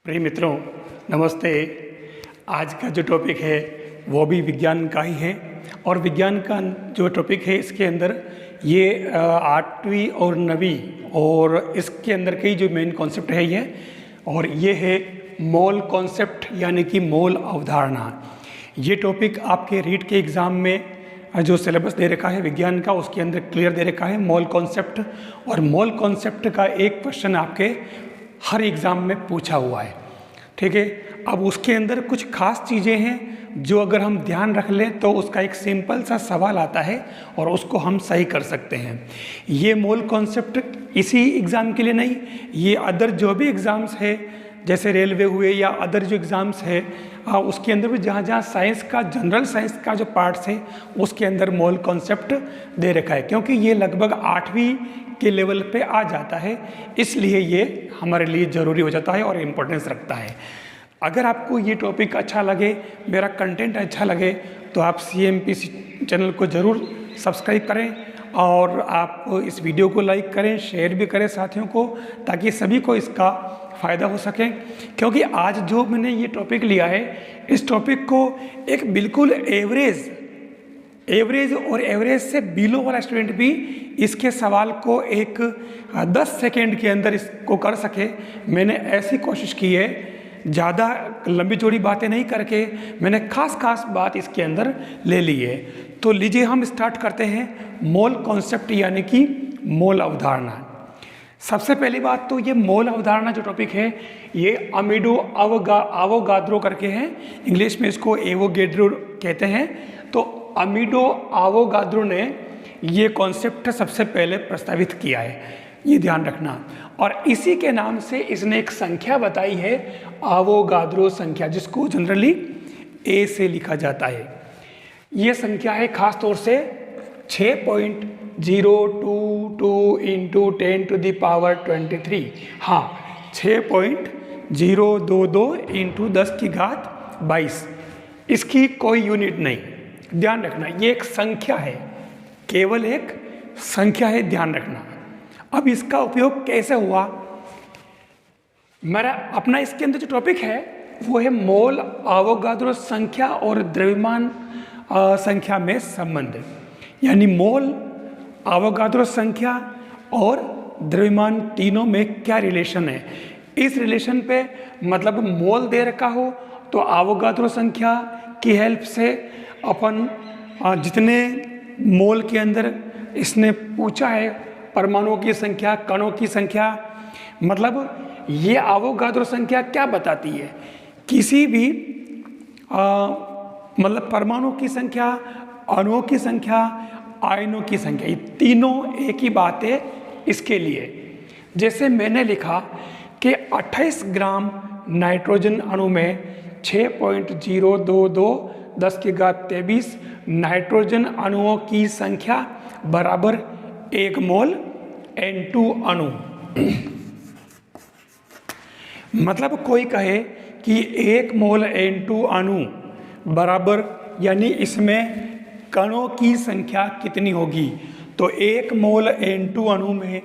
प्रिय मित्रों, नमस्ते। आज का जो टॉपिक है वो भी विज्ञान का ही है और विज्ञान का जो टॉपिक है इसके अंदर ये 8वीं और 9वीं और इसके अंदर कई जो मेन कॉन्सेप्ट है ये, और ये है मोल कॉन्सेप्ट यानी कि मोल अवधारणा। ये टॉपिक आपके रीट के एग्ज़ाम में जो सिलेबस दे रखा है विज्ञान का उसके अंदर क्लियर दे रखा है मोल कॉन्सेप्ट, और मोल कॉन्सेप्ट का एक क्वेश्चन आपके हर एग्ज़ाम में पूछा हुआ है। ठीक है, अब उसके अंदर कुछ खास चीज़ें हैं जो अगर हम ध्यान रख लें तो उसका एक सिंपल सा सवाल आता है और उसको हम सही कर सकते हैं। ये मोल कॉन्सेप्ट इसी एग्ज़ाम के लिए नहीं, ये अदर जो भी एग्ज़ाम्स है जैसे रेलवे हुए या अदर जो एग्ज़ाम्स है उसके अंदर भी जहाँ जहाँ साइंस का जनरल साइंस का जो पार्ट्स है उसके अंदर मोल कॉन्सेप्ट दे रखा है, क्योंकि ये लगभग 8वीं के लेवल पे आ जाता है, इसलिए ये हमारे लिए ज़रूरी हो जाता है और इम्पोर्टेंस रखता है। अगर आपको ये टॉपिक अच्छा लगे, मेरा कंटेंट अच्छा लगे, तो आप CMPC चैनल को ज़रूर सब्सक्राइब करें और आप इस वीडियो को लाइक करें, शेयर भी करें साथियों को, ताकि सभी को इसका फ़ायदा हो सके। क्योंकि आज जो मैंने ये टॉपिक लिया है, इस टॉपिक को एक बिल्कुल एवरेज और एवरेज से बिलो वाला स्टूडेंट भी इसके सवाल को एक 10 सेकेंड के अंदर इसको कर सके, मैंने ऐसी कोशिश की है। ज़्यादा लंबी चौड़ी बातें नहीं करके मैंने खास बात इसके अंदर ले ली है। तो लीजिए हम स्टार्ट करते हैं मोल कॉन्सेप्ट यानी कि मोल अवधारणा। सबसे पहली बात तो ये मोल अवधारणा जो टॉपिक है ये अमीडो आवोगाद्रो करके हैं, इंग्लिश में इसको एवोगेड्रो कहते हैं। तो अमीडो आवोगाद्रो ने ये कॉन्सेप्ट सबसे पहले प्रस्तावित किया है, ये ध्यान रखना। और इसी के नाम से इसने एक संख्या बताई है, आवोगाद्रो संख्या, जिसको जनरली A से लिखा जाता है। ये संख्या है खास तौर से 6.022 इंटू 10⁻23। हाँ, 6.022 इंटू 10⁻22। इसकी कोई यूनिट नहीं, ध्यान रखना। ये एक संख्या है, केवल एक संख्या है, ध्यान रखना। अब इसका उपयोग कैसे हुआ, मेरा अपना इसके अंदर जो टॉपिक है वो है मोल आवोगाद्रो संख्या और द्रव्यमान संख्या में संबंध, यानी मोल आवोगाद्रो संख्या और द्रव्यमान तीनों में क्या रिलेशन है। इस रिलेशन पे मतलब मोल दे रखा हो तो आवोगाद्रो संख्या की हेल्प से अपन जितने मोल के अंदर इसने पूछा है, परमाणुओं की संख्या, कणों की संख्या, मतलब ये आवोगाद्रो संख्या क्या बताती है, किसी भी मतलब परमाणुओं की संख्या, अणुओं की संख्या, आयनों की संख्या, ये तीनों एक ही बात है इसके लिए। जैसे मैंने लिखा कि 28 ग्राम नाइट्रोजन अणु में 6.022 10⁻23 नाइट्रोजन अणुओं की संख्या बराबर 1 मोल N2 अणु। मतलब कोई कहे कि 1 मोल N2 अणु बराबर, यानी इसमें कणों की संख्या कितनी होगी, तो 1 मोल N2 अणु में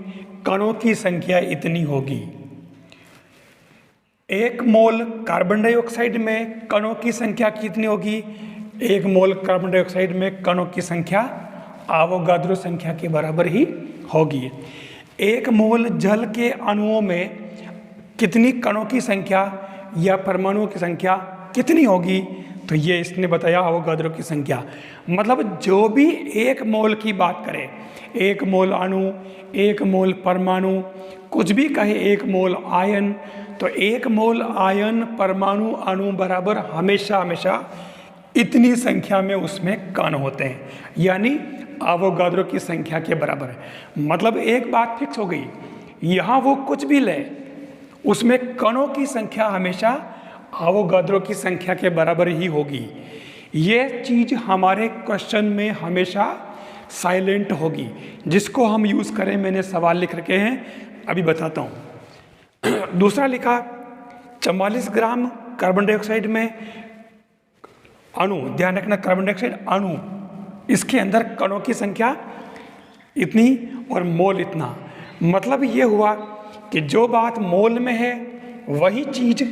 कणों की संख्या इतनी होगी। 1 मोल कार्बन डाइऑक्साइड में कणों की संख्या कितनी होगी, 1 मोल कार्बन डाइऑक्साइड में कणों की संख्या आवोगाद्रो संख्या के बराबर ही होगी। 1 मोल जल के अणुओं में कितनी कणों की संख्या या परमाणुओं की संख्या कितनी होगी, तो ये इसने बताया आवोगाद्रो की संख्या। मतलब जो भी 1 मोल की बात करें, 1 मोल अणु, 1 मोल परमाणु, कुछ भी कहे, 1 मोल आयन, तो 1 मोल आयन, परमाणु, अणु बराबर हमेशा इतनी संख्या में उसमें कण होते हैं, यानी आवोगाद्रो की संख्या के बराबर है। मतलब एक बात फिक्स हो गई, यहाँ वो कुछ भी ले, उसमें कणों की संख्या हमेशा आवोगाद्रो की संख्या के बराबर ही होगी। ये चीज़ हमारे क्वेश्चन में हमेशा साइलेंट होगी, जिसको हम यूज़ करें, मैंने सवाल लिख रखे हैं, अभी बताता हूँ। दूसरा लिखा 44 ग्राम कार्बन डाइऑक्साइड में अणु, ध्यान रखना कार्बन डाइऑक्साइड अणु, इसके अंदर कणों की संख्या इतनी और मोल इतना। मतलब ये हुआ कि जो बात मोल में है वही चीज़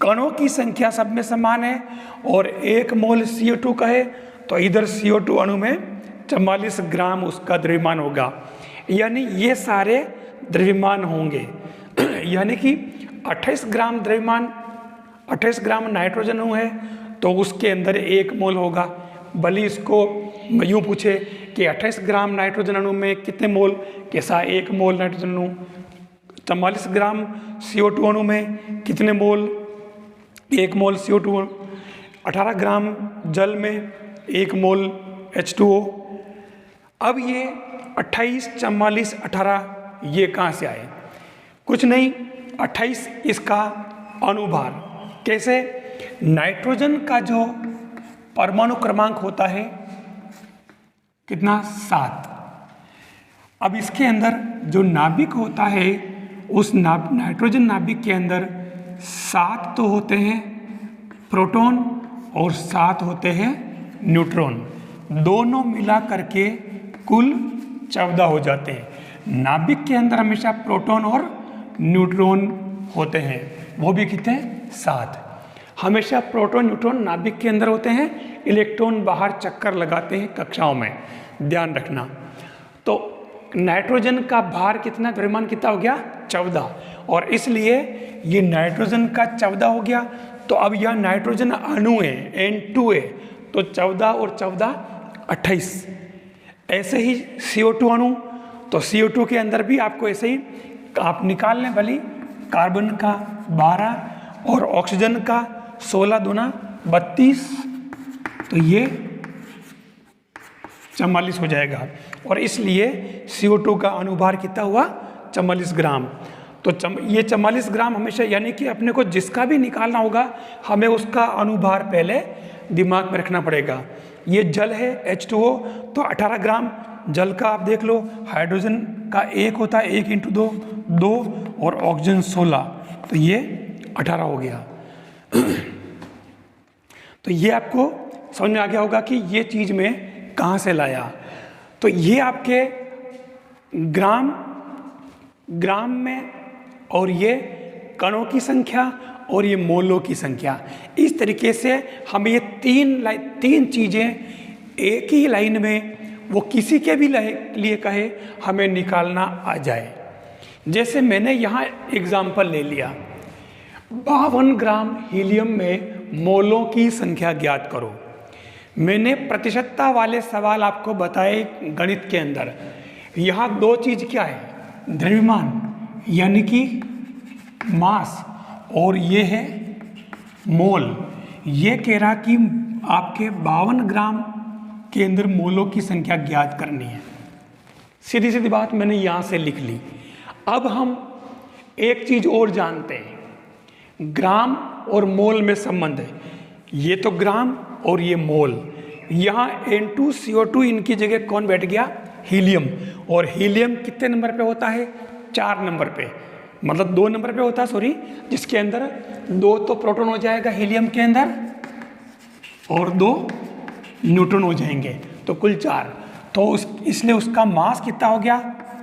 कणों की संख्या सब में समान है और 1 मोल CO2 का है, तो इधर CO2 अणु में 44 ग्राम उसका द्रव्यमान होगा। यानी ये सारे द्रव्यमान होंगे। यानी कि 28 ग्राम द्रव्यमान, 28 ग्राम नाइट्रोजन अणु है तो उसके अंदर 1 मोल होगा। भले इसको यूँ पूछे कि 28 ग्राम नाइट्रोजन अणु में कितने मोल, कैसा 1 मोल नाइट्रोजन अणु। 44 ग्राम CO2 अणु में कितने मोल, 1 मोल CO2। 18 ग्राम जल में 1 मोल H2O। अब ये 28, 44, 18 ये कहाँ से आए? कुछ नहीं, 28 इसका अनुभार। कैसे? नाइट्रोजन का जो परमाणु क्रमांक होता है कितना? 7। अब इसके अंदर जो नाभिक होता है उस नाइट्रोजन नाभिक के अंदर 7 तो होते हैं प्रोटॉन और 7 होते हैं न्यूट्रॉन, दोनों मिला करके कुल 14 हो जाते हैं। नाभिक के अंदर हमेशा प्रोटॉन और न्यूट्रॉन होते हैं, वो भी कितने? 7। हमेशा प्रोटॉन न्यूट्रॉन नाभिक के अंदर होते हैं, इलेक्ट्रॉन बाहर चक्कर लगाते हैं कक्षाओं में, ध्यान रखना। तो नाइट्रोजन का भार कितना, द्रव्यमान कितना हो गया? 14। और इसलिए ये नाइट्रोजन का 14 हो गया। तो अब यह नाइट्रोजन अणु है, N2 है, तो 14 और 14 28। ऐसे ही CO2 अणु, तो CO2 के अंदर भी आपको ऐसे ही आप निकाल लें भली, कार्बन का 12 और ऑक्सीजन का 16 दूना 32, तो ये 44 हो जाएगा। और इसलिए CO2 का अनुभार कितना हुआ? 44 ग्राम। तो ये 44 ग्राम हमेशा, यानी कि अपने को जिसका भी निकालना होगा हमें उसका अनुभार पहले दिमाग में रखना पड़ेगा। ये जल है H2O, तो 18 ग्राम जल का आप देख लो, हाइड्रोजन का 1 होता है, 1 × 2 2 और ऑक्सीजन 16, तो ये 18 हो गया। तो ये आपको समझ में आ गया होगा कि ये चीज़ में कहाँ से लाया। तो ये आपके ग्राम में, और ये कणों की संख्या और ये मोलों की संख्या, इस तरीके से हम ये तीन चीज़ें एक ही लाइन में, वो किसी के भी लिए कहे, हमें निकालना आ जाए। जैसे मैंने यहाँ एग्जाम्पल ले लिया, 52 ग्राम हीलियम में मोलों की संख्या ज्ञात करो। मैंने प्रतिशतता वाले सवाल आपको बताए गणित के अंदर। यहाँ 2 चीज़ क्या है? द्रव्यमान यानी कि मास, और ये है मोल। ये कह रहा कि आपके 52 ग्राम के अंदर मोलों की संख्या ज्ञात करनी है। सीधी सीधी बात मैंने यहाँ से लिख ली। अब हम एक चीज़ और जानते हैं, ग्राम और मोल में संबंध है। ये तो ग्राम और ये मोल। यहाँ N2CO2 इनकी जगह कौन बैठ गया? हीलियम। और हीलियम कितने नंबर पे होता है? 4 नंबर पे, मतलब 2 नंबर पे होता है, सॉरी, जिसके अंदर 2 तो प्रोटॉन हो जाएगा हीलियम के अंदर और 2 न्यूट्रॉन हो जाएंगे, तो कुल 4। तो इसलिए उसका मास कितना हो गया?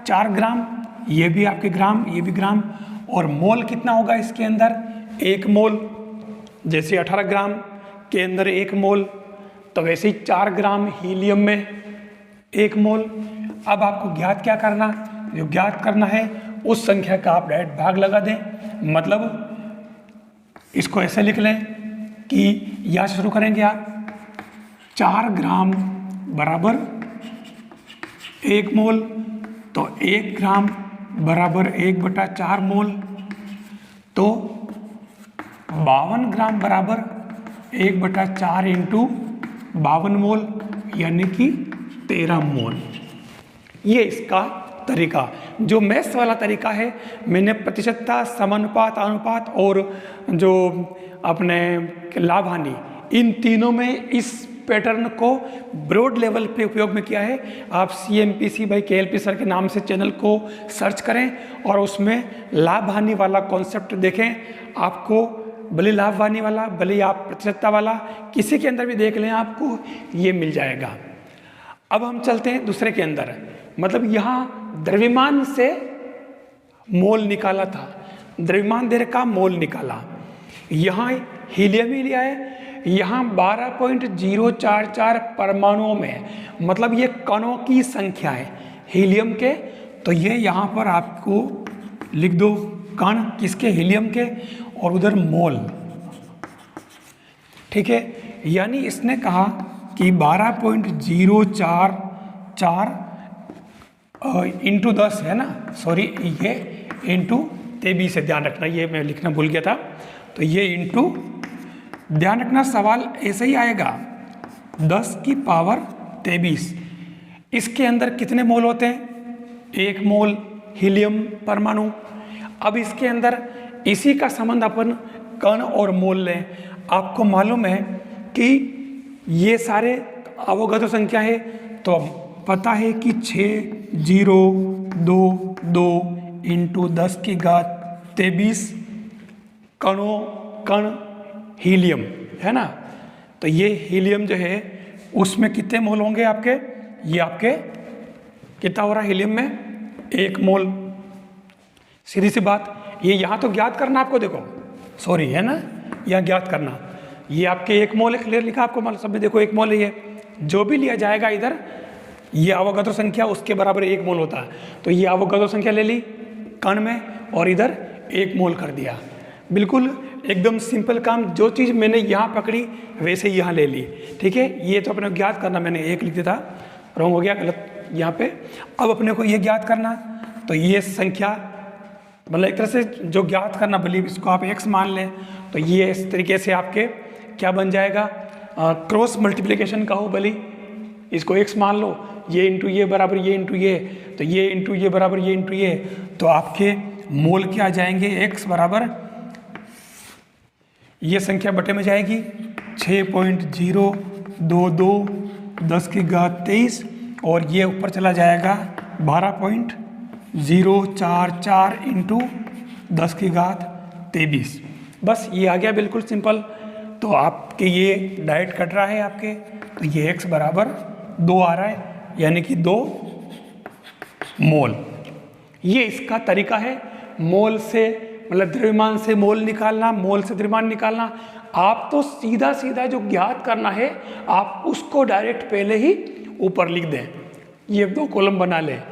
4 ग्राम। ये भी आपके ग्राम, ये भी ग्राम। और मोल कितना होगा इसके अंदर? 1 मोल। जैसे 18 ग्राम के अंदर 1 मोल, तो वैसे ही 4 ग्राम हीलियम में 1 मोल। अब आपको ज्ञात क्या करना? जो ज्ञात करना है उस संख्या का आप डायरेक्ट भाग लगा दें। मतलब इसको ऐसे लिख लें कि यहाँ से शुरू करेंगे आप, 4 ग्राम बराबर 1 मोल, तो 1 ग्राम बराबर 1/4 मोल, तो 52 ग्राम बराबर 1/4 इंटू 52 मोल, यानी कि 13 मोल। ये इसका तरीका, जो मैथ्स वाला तरीका है, मैंने प्रतिशतता, समानुपात, अनुपात और जो अपने लाभ हानि, इन तीनों में इस पैटर्न को ब्रॉड लेवल पे उपयोग में किया है। आप CMPC बाई KLP सर के नाम से चैनल को सर्च करें और उसमें लाभ हानि वाला कॉन्सेप्ट देखें। आपको भले लाभ हानि वाला, भले आप प्रतिशतता वाला, किसी के अंदर भी देख लें, आपको ये मिल जाएगा। अब हम चलते हैं दूसरे के अंदर। मतलब यहाँ द्रव्यमान से मोल निकाला था, द्रव्यमान दर का मोल निकाला। यहाँ हीलियम ही लिया है, यहाँ 12.044 परमाणुओं में, मतलब ये कणों की संख्या है हीलियम के। तो ये यहाँ पर आपको लिख दो कण किसके, हीलियम के, और उधर मोल। ठीक है, यानी इसने कहा कि 12.044 इंटू 10 है ना, सॉरी ये इंटू 23 है, ध्यान रखना, ये मैं लिखना भूल गया था। तो ये इंटू, ध्यान रखना सवाल ऐसे ही आएगा, 10 की पावर 23। इसके अंदर कितने मोल होते हैं, 1 मोल हीलियम परमाणु। अब इसके अंदर इसी का संबंध अपन कण और मोल लें। आपको मालूम है कि ये सारे अवोगाद्रो संख्या है, तो पता है कि 6022 इंटू 10 की घात 23 कण हीलियम है ना। तो ये हीलियम जो है उसमें कितने मोल होंगे आपके, ये आपके कितना हो रहा है हीलियम में, 1 मोल। सीधी सी बात, ये यहाँ तो ज्ञात करना आपको, देखो सॉरी है ना, यहाँ ज्ञात करना, ये आपके 1 मोल है, क्लियर लिखा आपको मतलब सब में, देखो 1 मोल है ये, जो भी लिया जाएगा इधर ये अवोगाद्रो संख्या उसके बराबर 1 मोल होता है। तो ये अवोगाद्रो संख्या ले ली कण में और इधर 1 मोल कर दिया। बिल्कुल एकदम सिंपल काम, जो चीज़ मैंने यहाँ पकड़ी वैसे यहाँ ले ली। ठीक है, ये तो अपने ज्ञात करना, मैंने 1 लिख दिया था, रॉन्ग हो गया, गलत यहाँ पे। अब अपने को ये ज्ञात करना, तो ये संख्या मतलब एक तरह से जो ज्ञात करना, भले इसको आप x मान लें, तो ये इस तरीके से आपके क्या बन जाएगा, क्रॉस मल्टीप्लिकेशन का हो, भले इसको x मान लो, ये इंटू ये बराबर ये इंटू ये, तो ये इंटू ये बराबर ये इंटू ये, तो आपके मोल क्या आ जाएंगे, x बराबर ये संख्या बटे में जाएगी 6.022 10 की घात 23, और ये ऊपर चला जाएगा 12.044 इंटू 10 की घात 23। बस ये आ गया, बिल्कुल सिंपल। तो आपके ये डायरेक्ट कट रहा है आपके, तो ये x बराबर 2 आ रहा है, यानी कि 2 मोल। ये इसका तरीका है, मोल से मतलब द्रव्यमान से मोल निकालना, मोल से द्रव्यमान निकालना। आप तो सीधा सीधा जो ज्ञात करना है आप उसको डायरेक्ट पहले ही ऊपर लिख दें, ये 2 कॉलम बना लें,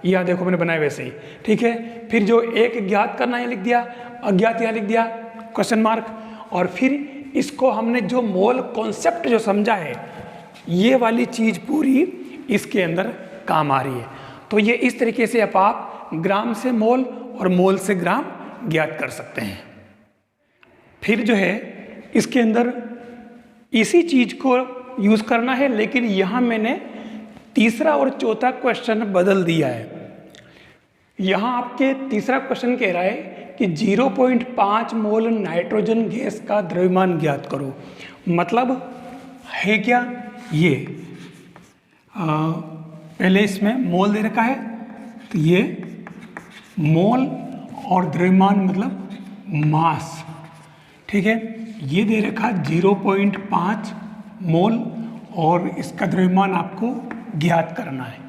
यहाँ देखो मैंने बनाया वैसे ही। ठीक है, फिर जो एक ज्ञात करना है लिख दिया, अज्ञात यहाँ लिख दिया क्वेश्चन मार्क, और फिर इसको हमने जो मोल कॉन्सेप्ट जो समझा है, ये वाली चीज़ पूरी इसके अंदर काम आ रही है। तो ये इस तरीके से आप ग्राम से मोल और मोल से ग्राम ज्ञात कर सकते हैं। फिर जो है इसके अंदर इसी चीज को यूज करना है, लेकिन यहां मैंने तीसरा और चौथा क्वेश्चन बदल दिया है। यहां आपके तीसरा क्वेश्चन कह रहा है कि 0.5 मोल नाइट्रोजन गैस का द्रव्यमान ज्ञात करो। मतलब है क्या, ये पहले इसमें मोल दे रखा है, तो ये मोल और द्रव्यमान मतलब मास। ठीक है, ये दे रखा 0.5 मोल और इसका द्रव्यमान आपको ज्ञात करना है।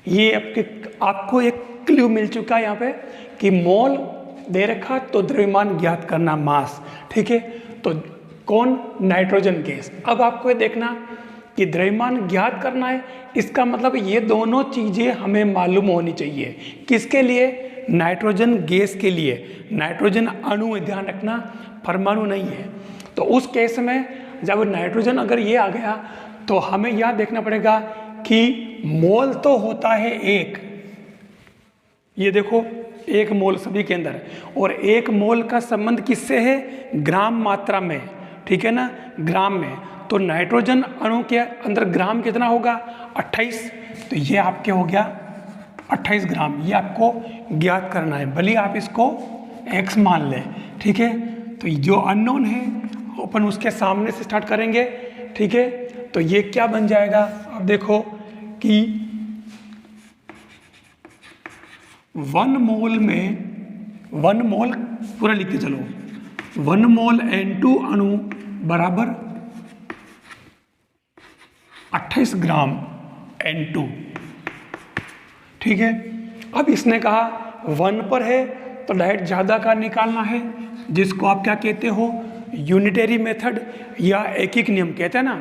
ये आपको एक क्लू मिल चुका है यहाँ पे कि मोल दे रखा तो द्रव्यमान ज्ञात करना मास। ठीक है, तो कौन, नाइट्रोजन गैस। अब आपको ये देखना कि द्रव्यमान ज्ञात करना है, इसका मतलब ये दोनों चीज़ें हमें मालूम होनी चाहिए। किसके लिए, नाइट्रोजन गैस के लिए। नाइट्रोजन अणु है, ध्यान रखना, परमाणु नहीं है। तो उस केस में जब नाइट्रोजन अगर ये आ गया तो हमें यह देखना पड़ेगा कि मोल तो होता है 1, ये देखो 1 मोल सभी के अंदर, और 1 मोल का संबंध किससे है, ग्राम मात्रा में। ठीक है ना, ग्राम में। तो नाइट्रोजन अणु के अंदर ग्राम कितना होगा, 28। तो ये आपके हो गया 28 ग्राम। ये आपको ज्ञात करना है, भले आप इसको x मान लें। ठीक है, तो जो अननोन है अपन उसके सामने से स्टार्ट करेंगे। ठीक है, तो ये क्या बन जाएगा, अब देखो कि 1 मोल में 1 मोल पूरा लिखते चलो, 1 मोल N2 अणु बराबर 28 ग्राम N2। ठीक है, अब इसने कहा 1 पर है तो डायरेक्ट ज़्यादा का निकालना है, जिसको आप क्या कहते हो, यूनिटरी मेथड या एक नियम, कहते हैं ना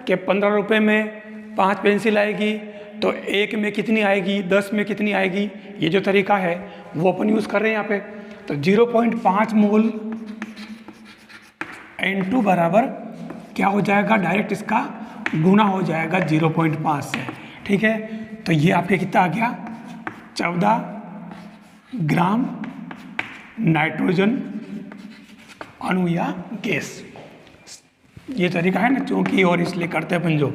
कि 15 रुपये में 5 पेंसिल आएगी तो 1 में कितनी आएगी, 10 में कितनी आएगी, ये जो तरीका है वो अपन यूज़ कर रहे हैं यहाँ पे। तो 0.5 मोल N2 बराबर क्या हो जाएगा, डायरेक्ट इसका गुना हो जाएगा 0.5 से, ठीक है। तो ये आपके कितना आ गया, 14 ग्राम नाइट्रोजन अणु या गैस। ये तरीका है ना चूंकि और इसलिए करते हैं अपन जो।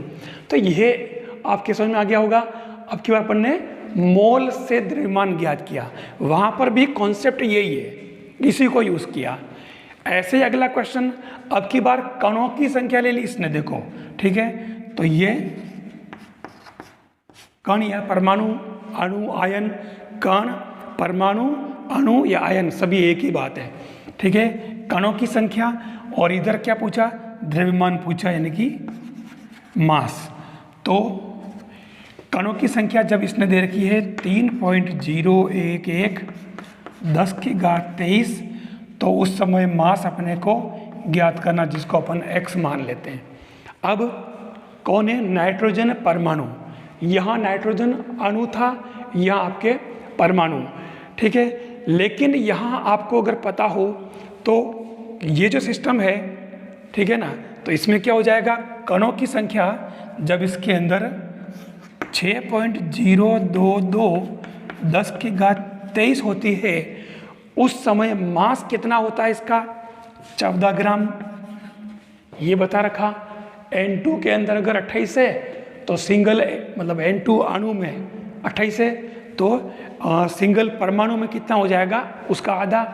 तो ये आपके समझ में आ गया होगा। अब की बार अपन ने मोल से द्रव्यमान ज्ञात किया, वहाँ पर भी कॉन्सेप्ट यही है, इसी को यूज़ किया। ऐसे ही अगला क्वेश्चन, अब की बार कणों की संख्या ले ली इसने, देखो ठीक है। तो ये कण या परमाणु, अणु, आयन, कण, परमाणु, अणु या आयन सभी एक ही बात है, ठीक है। कणों की संख्या और इधर क्या पूछा, द्रव्यमान पूछा, यानी कि मास। तो कणों की संख्या जब इसने दे रखी है 3.011 10⁻23, तो उस समय मास अपने को ज्ञात करना, जिसको अपन x मान लेते हैं। अब कौन है, नाइट्रोजन परमाणु। यहाँ नाइट्रोजन अणु था, यहाँ आपके परमाणु, ठीक है। लेकिन यहाँ आपको अगर पता हो तो ये जो सिस्टम है, ठीक है ना, तो इसमें क्या हो जाएगा, कणों की संख्या जब इसके अंदर 6.022 10⁻23 होती है, उस समय मास कितना होता है इसका, 14 ग्राम, ये बता रखा। N2 के अंदर अगर 28 है तो सिंगल, मतलब N2 अणु में 28 है तो सिंगल परमाणु में कितना हो जाएगा, उसका आधा,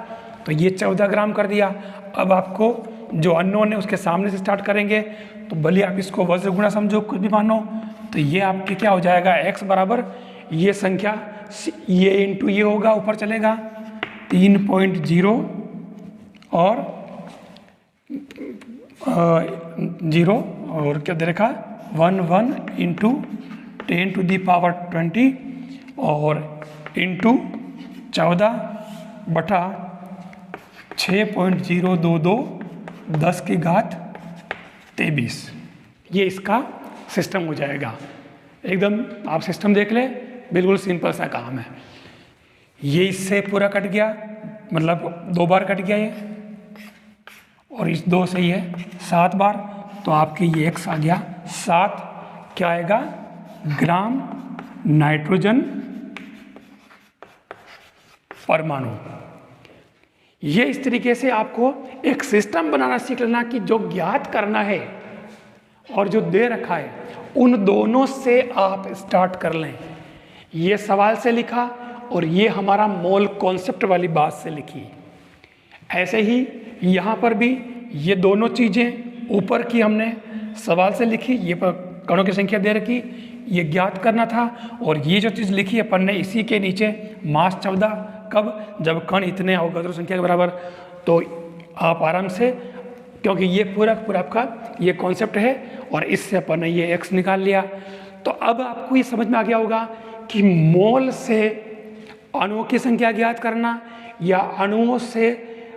तो ये 14 ग्राम कर दिया। अब आपको जो अननोन है उसके सामने से स्टार्ट करेंगे, तो भले आप इसको वज्र गुणा समझो, कुछ भी मानो, तो ये आपके क्या हो जाएगा, x बराबर ये संख्या, ये इंटू ये होगा, ऊपर चलेगा 3.0 और 0 और क्या दे रखा 11 इंटू 10⁻20 और इंटू 14/6.022 10⁻23। ये इसका सिस्टम हो जाएगा। एकदम आप सिस्टम देख ले, बिल्कुल सिंपल सा काम है। ये इससे पूरा कट गया, मतलब 2 बार कट गया ये, और इस 2 से ये 7 बार, तो आपके ये x आ गया 7, क्या आएगा, ग्राम नाइट्रोजन परमाणु। ये इस तरीके से आपको एक सिस्टम बनाना सीख लेना कि जो ज्ञात करना है और जो दे रखा है, उन दोनों से आप स्टार्ट कर लें। ये सवाल से लिखा और ये हमारा मोल कॉन्सेप्ट वाली बात से लिखी। ऐसे ही यहाँ पर भी ये दोनों चीज़ें ऊपर की हमने सवाल से लिखी, ये कणों की संख्या दे रखी, ये ज्ञात करना था, और ये जो चीज़ लिखी अपन ने इसी के नीचे मास 14, कब, जब कण इतने अवगाद्रो संख्या के बराबर। तो आप आराम से, क्योंकि ये पूरा आपका ये कॉन्सेप्ट है और इससे अपन ने ये x निकाल लिया। तो अब आपको ये समझ में आ गया होगा कि मोल से अणुओं की संख्या ज्ञात करना या अणुओं से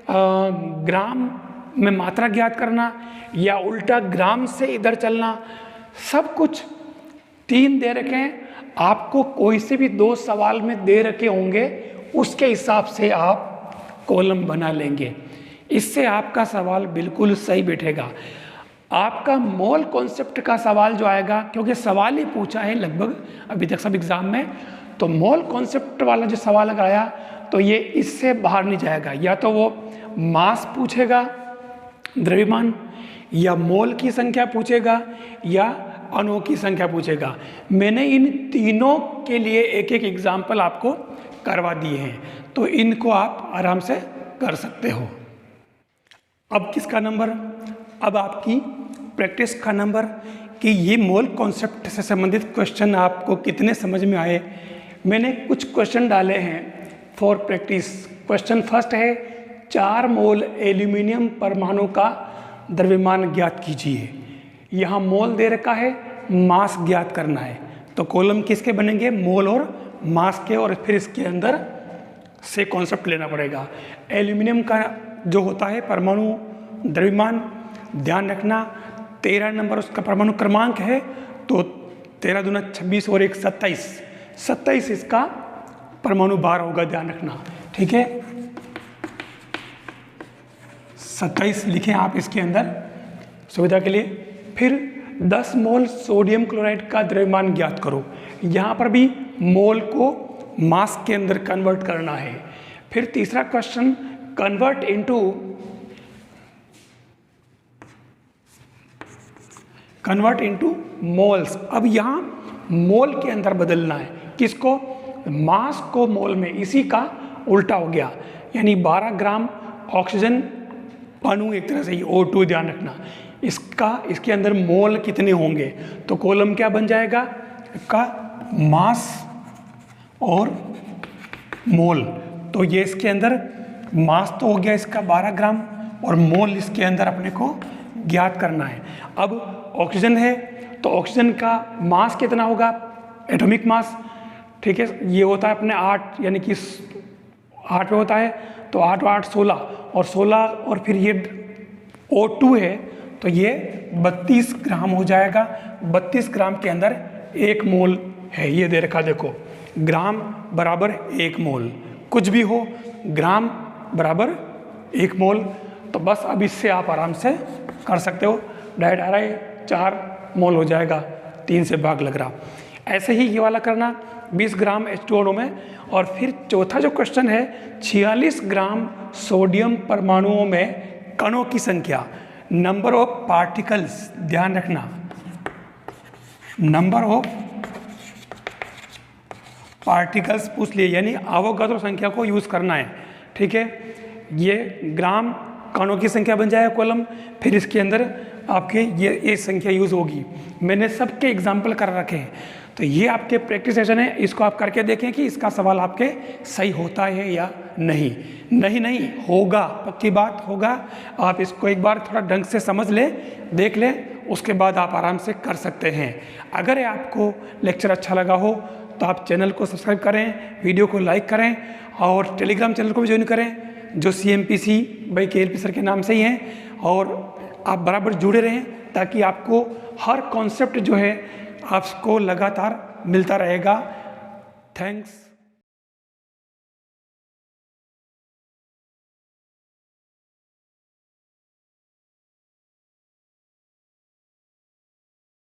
ग्राम में मात्रा ज्ञात करना या उल्टा ग्राम से इधर चलना, सब कुछ 3 दे रखे हैं। आपको कोई से भी 2 सवाल में दे रखे होंगे, उसके हिसाब से आप कॉलम बना लेंगे, इससे आपका सवाल बिल्कुल सही बैठेगा। आपका मोल कॉन्सेप्ट का सवाल जो आएगा, क्योंकि सवाल ही पूछा है लगभग अभी तक सब एग्जाम में, तो मोल कॉन्सेप्ट वाला जो सवाल अगर आया तो ये इससे बाहर नहीं जाएगा। या तो वो मास पूछेगा, द्रव्यमान, या मोल की संख्या पूछेगा, या अणुओं की संख्या पूछेगा। मैंने इन तीनों के लिए एक एग्जाम्पल आपको करवा दिए हैं, तो इनको आप आराम से कर सकते हो। अब किसका नंबर, अब आपकी प्रैक्टिस का नंबर कि ये मोल कॉन्सेप्ट से संबंधित क्वेश्चन आपको कितने समझ में आए। मैंने कुछ क्वेश्चन डाले हैं फॉर प्रैक्टिस। क्वेश्चन फर्स्ट है, 4 मोल एल्यूमिनियम परमाणु का द्रव्यमान ज्ञात कीजिए। यहाँ मोल दे रखा है, मास ज्ञात करना है, तो कॉलम किसके बनेंगे, मोल और मास के, और फिर इसके अंदर से कॉन्सेप्ट लेना पड़ेगा। एल्यूमिनियम का जो होता है परमाणु द्रव्यमान, ध्यान रखना 13 नंबर उसका परमाणु क्रमांक है, तो 13 दूना 26 और 1 27, 27 इसका परमाणु भार होगा, ध्यान रखना, ठीक है। 27 लिखें आप इसके अंदर सुविधा के लिए। फिर 10 मोल सोडियम क्लोराइड का द्रव्यमान ज्ञात करो। यहाँ पर भी मोल को मास के अंदर कन्वर्ट करना है। फिर तीसरा क्वेश्चन, कन्वर्ट इनटू मोल्स। अब यहाँ मोल के अंदर बदलना है, किसको? मास को मोल में, इसी का उल्टा हो गया, यानी 12 ग्राम ऑक्सीजन अणु, एक तरह से O2, ध्यान रखना, इसके अंदर मोल कितने होंगे, तो कॉलम क्या बन जाएगा का मास और मोल। तो ये इसके अंदर मास तो हो गया इसका 12 ग्राम और मोल इसके अंदर अपने को ज्ञात करना है। अब ऑक्सीजन है तो ऑक्सीजन का मास कितना होगा, एटॉमिक मास, ठीक है, ये होता है अपने 8, यानी कि 8 पे होता है, तो 8 8 16 और 16 और फिर ये O2 है तो ये 32 ग्राम हो जाएगा। 32 ग्राम के अंदर 1 मोल है, ये दे रखा, देखो ग्राम बराबर 1 मोल, कुछ भी हो ग्राम बराबर 1 मोल। तो बस अब इससे आप आराम से कर सकते हो, डायरेक्ट आ रहा है 4 मोल हो जाएगा, 3 से भाग लग रहा। ऐसे ही ये वाला करना 20 ग्राम H2O में। और फिर चौथा जो क्वेश्चन है, 46 ग्राम सोडियम परमाणुओं में कणों की संख्या, नंबर ऑफ पार्टिकल्स, ध्यान रखना, नंबर ऑफ पार्टिकल्स पूछ लिए, यानी अवोगाद्रो संख्या को यूज़ करना है, ठीक है। ये ग्राम कणों की संख्या बन जाएगा कॉलम, फिर इसके अंदर आपके ये संख्या यूज़ होगी। मैंने सबके एग्जाम्पल कर रखे हैं, तो ये आपके प्रैक्टिस सेशन है, इसको आप करके देखें कि इसका सवाल आपके सही होता है या नहीं। नहीं होगा, पक्की बात होगा। आप इसको एक बार थोड़ा ढंग से समझ लें, देख लें, उसके बाद आप आराम से कर सकते हैं। अगर आपको लेक्चर अच्छा लगा हो तो आप चैनल को सब्सक्राइब करें, वीडियो को लाइक करें और टेलीग्राम चैनल को भी ज्वाइन करें, जो CMPC बाई KLP सर के नाम से ही हैं। और आप बराबर जुड़े रहें ताकि आपको हर कॉन्सेप्ट जो है आपको लगातार मिलता रहेगा। थैंक्स।